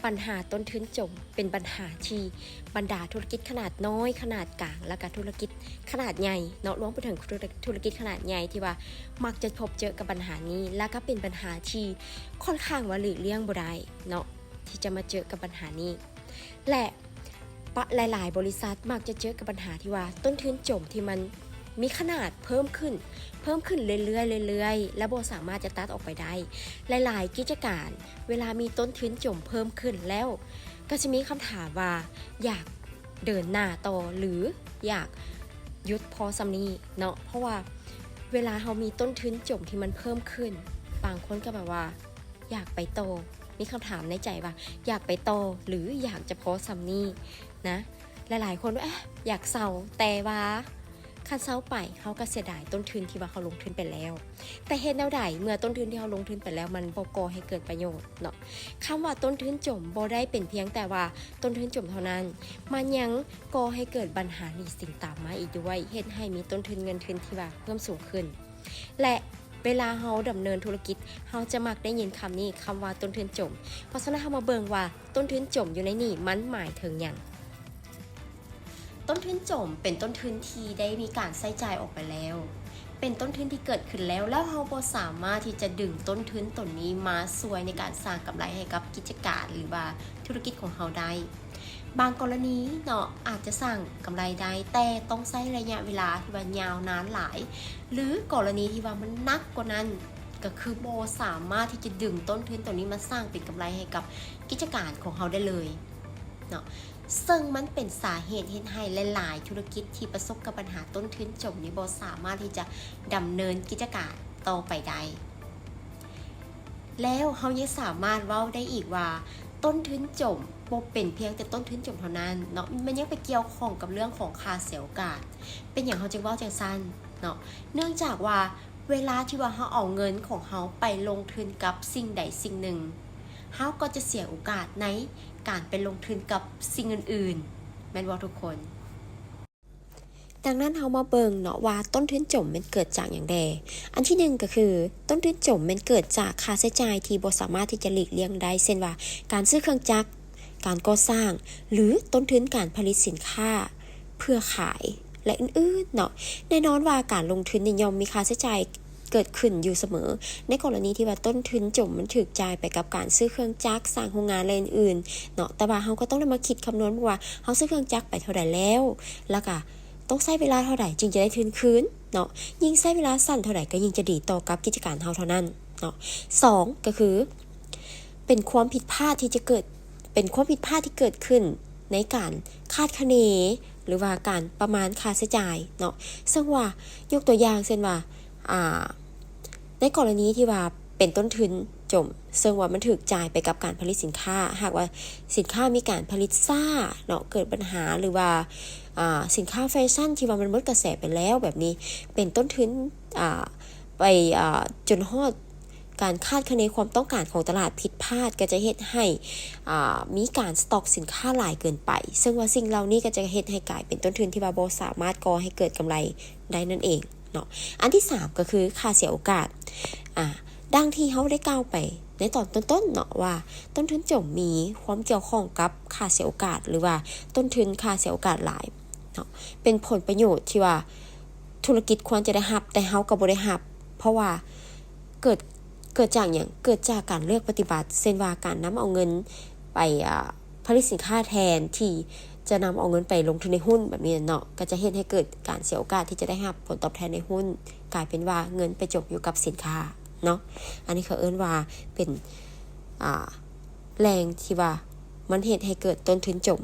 ปัญหาต้นทุนจมเป็นปัญหาที่บรรดาธุรกิจขนาดน้อยขนาดกลางและก็ธุรกิจขนาดใหญ่เนาะรวมไปถึงธุรกิจขนาดใหญ่ที่ว่ามักจะพบเจอกับปัญหานี้และก็เป็นปัญหาที่ค่อนข้างว่าหลีกเลี่ยงบ่ได้เนาะที่จะมาเจอกับปัญหานี้และหลายๆบริษัทมักจะเจอกับปัญหาที่ว่าต้นทุนจมที่มันมีขนาดเพิ่มขึ้นเรื่อยๆและบ่สามารถจะตัดออกไปได้หลายๆกิจการเวลามีต้นทุนจมเพิ่มขึ้นแล้วก็จะมีคำถามว่าอยากเดินหน้าต่อหรืออยากหยุดพอสำนี้เนาะเพราะว่าเวลาเรามีต้นทุนจมที่มันเพิ่มขึ้นบางคนก็แบบว่าอยากไปโตมีคำถามในใจว่าอยากไปโตหรืออยากจะพอสำนี้นะหลายๆคนว่าอยากเศร้าแต่ว่าคันเศร้าไปเขาก็เสียดายต้นทุนที่ว่าเขาลงทุนไปแล้วแต่เห็นแนวใดเมื่อต้นทุนที่เขาลงทุนไปแล้วมันบ่ก่อให้เกิดประโยชน์เนาะคำว่าต้นทุนจมบ่ได้เป็นเพียงแต่ว่าต้นทุนจมเท่านั้นมันยังก่อให้เกิดปัญหาหนี้สินตามมาอีกด้วยเฮ็ดให้มีต้นทุนเงินทุนที่ว่าเพิ่มสูงขึ้นและเวลาเราดำเนินธุรกิจเราจะมักได้ยินคำนี้คำว่าต้นทุนจมเพราะฉะนั้นเรามาเบิ่งว่าต้นทุนจมอยู่ในนี้มันหมายถึงหยังต้นทุนจมเป็นต้นทุนที่ได้มีการใช้จ่ายออกไปแล้วเป็นต้นทุนที่เกิดขึ้นแล้วเราบ่สามารถที่จะดึงต้นทุนตนนี้มาช่วยในการสร้างกำไรให้กับกิจการหรือว่าธุรกิจของเราได้บางกรณีเนาะอาจจะสร้างกำไรได้แต่ต้องใช้ระยะเวลาที่ว่ายาวนานหลายหรือกรณีที่ว่ามันหนักกว่านั้นก็คือบ่สามารถที่จะดึงต้นทุนตรงนี้มาสร้างเป็นกำไรให้กับกิจการของเราได้เลยเนาะซึ่งมันเป็นสาเหตุให้หลายๆธุรกิจที่ประสบกับปัญหาต้นทุนจมนี้บ่สามารถที่จะดำเนินกิจการต่อไปได้แล้วเขายังสามารถเว้าได้อีกว่าต้นทุนจมบ่เป็นเพียงแต่ต้นทุนจมเท่านั้นเนาะมันยังไปเกี่ยวข้องกับเรื่องของค่าเสียโอกาสเป็นอย่างเขาจึงเว้าจังซั่นเนาะเนื่องจากว่าเวลาที่ว่าเขาเอาเงินของเขาไปลงทุนกับสิ่งใดสิ่งหนึ่งเขาก็จะเสียโอกาสในการไปลงทุนกับสิ่งอื่นๆแม่นบ่ทุกคนดังนั้นเรามาเบิ่งเนาะว่าต้นทุนจมมันเกิดจากอย่างใดอันที่1ก็คือต้นทุนจมมันเกิดจากค่าใช้จ่ายที่บ่สามารถที่จะหลีกเลี่ยงได้เช่นว่าการซื้อเครื่องจักรการก่อสร้างหรือต้นทุนการผลิตสินค้าเพื่อขายและอื่นๆเนาะแน่นอนว่าการลงทุนย่อมมีค่าใช้จ่ายเกิดขึ้นอยู่เสมอในกรณีที่ว่าต้นทุนจมมันถูกจ่ายไปกับการซื้อเครื่องจักรสร้างโรงงานอะไรอื่นๆเนาะแต่ว่าเราก็ต้องได้มาคิดคำนวณว่าเราซื้อเครื่องจักรไปเท่าใดแล้วก็ต้องใช้เวลาเท่าใดจึงจะได้ทุนคืนเนาะยิ่งใช้เวลาสั้นเท่าใดก็ยิ่งจะดีต่อกับกิจการเราเท่านั้นเนาะ2ก็คือเป็นความผิดพลาดที่เกิดขึ้นในการคาดคะเนหรือว่าการประมาณค่าใช้จ่ายเนาะซึ่งว่ายกตัวอย่างเช่นว่าในกรณีที่ว่าเป็นต้นทุนจมซึ่งว่ามันถูกจ่ายไปกับการผลิตสินค้าหากว่าสินค้ามีการผลิตซ่าเนาะเกิดปัญหาหรือว่าสินค้าแฟชั่นที่ว่ามันหมดกระแสไปแล้วแบบนี้เป็นต้นทุนไปจนฮอดการคาดคะเนความต้องการของตลาดผิดพลาดก็จะเฮ็ดให้มีการสต็อกสินค้าหลายเกินไปซึ่งว่าสิ่งเหล่านี้ก็จะเฮ็ดให้กลายเป็นต้นทุนที่ว่าบ่สามารถก่อให้เกิดกำไรได้นั่นเองเนาะอันที่3ก็คือค่าเสียโอกาสดังที่เฮาได้กล่าวไปในตอนต้นๆเนาะว่าต้นทุนจมมีความเกี่ยวข้องกับค่าเสียโอกาสหรือว่าต้นทุนค่าเสียโอกาสหลายเนาะเป็นผลประโยชน์ที่ว่าธุรกิจควรจะได้รับแต่เฮาก็บ่ได้รับเพราะว่าเกิดจากหยังเกิดจากการเลือกปฏิบัติเช่นว่าการนำเอาเงินไปผลิตสินค้าแทนที่จะนำเอาเงินไปลงทุนในหุ้นแบบนี้เนาะก็จะเฮ็ดให้เกิดการเสียโอกาสที่จะได้รับผลตอบแทนในหุ้นกลายเป็นว่าเงินไปจบอยู่กับสินค้าเนาะอันนี้เขาเอิ้นว่าเป็นแรงที่ว่ามันเฮ็ดให้เกิดต้นทุนจม